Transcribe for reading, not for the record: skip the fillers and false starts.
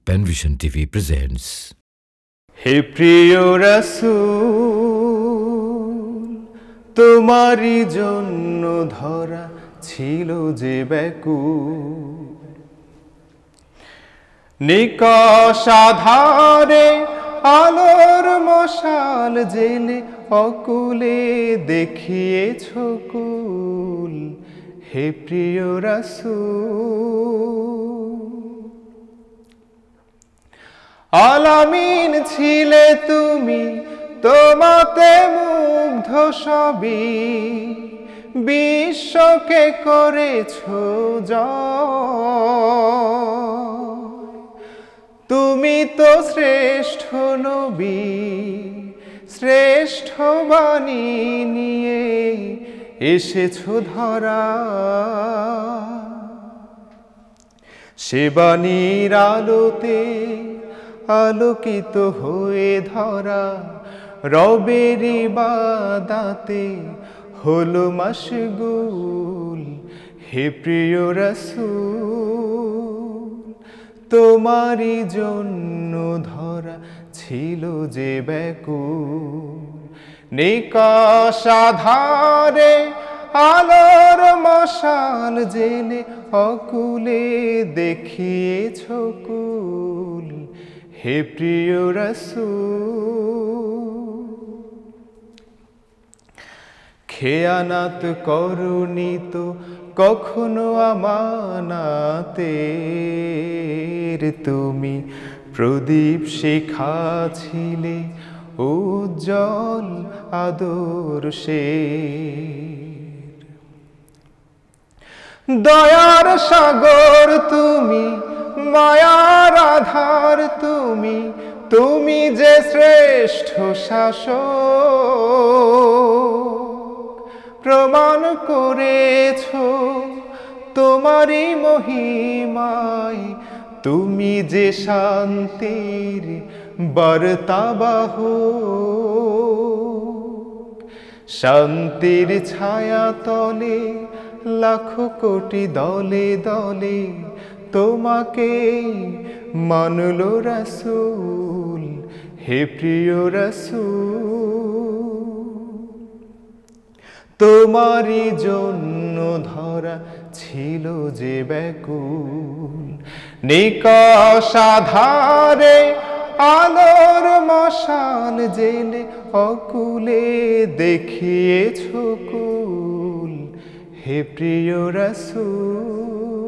Penvision TV presents. হে প্রিয় রাসূল, তোমারই জন্য ধরা ছিল যে ব্যাকুল, নিকষ আধারে আলোর মশাল জেলে অকুলে দেখিয়েছ কুল। হে প্রিয় রাসূল, আলামিন ছিলে তুমি, তোমাতে মুগ্ধ সবই, বিশ্বকে করেছ জয়। তুমি তো শ্রেষ্ঠ নবী, শ্রেষ্ঠ বাণী নিয়ে এসেছ ধরা। সে বাণীর আলোতে আলোকিত হয়ে ধরা, রবের ইবাদতে হলো মশগুল। হে প্রিয় রাসূল, তোমারই জন্য ধরা ছিল যে ব্যাকুল, নিকষ আধারে আলোর মশাল জেলে অকুলে দেখিয়েছ কুল। হে প্রিয় রাসূল, খেয়ানাত করনি তো কখনো আমানাতের, তুমি প্রদীপ শিখা ছিলে উজ্জ্বল আদর্শের। দয়ার সাগর তুমি, মায়ার আধার তুমি, তুমি যে শ্রেষ্ঠ শাসক, প্রমাণ করেছ তোমারই মহিমায়, তুমি যে শান্তির বার্তাবাহক। শান্তির ছায়া তলে লাখো কোটি দলে দলে তোমাকে মানল রাসূল। হে প্রিয় রাসূল, তোমারই জন্য ধরা ছিল যে ব্যাকুল, নিকষ আধারে আলোর মশাল জেলে অকুলে দেখিয়েছ কুল। হে প্রিয় রাসূল।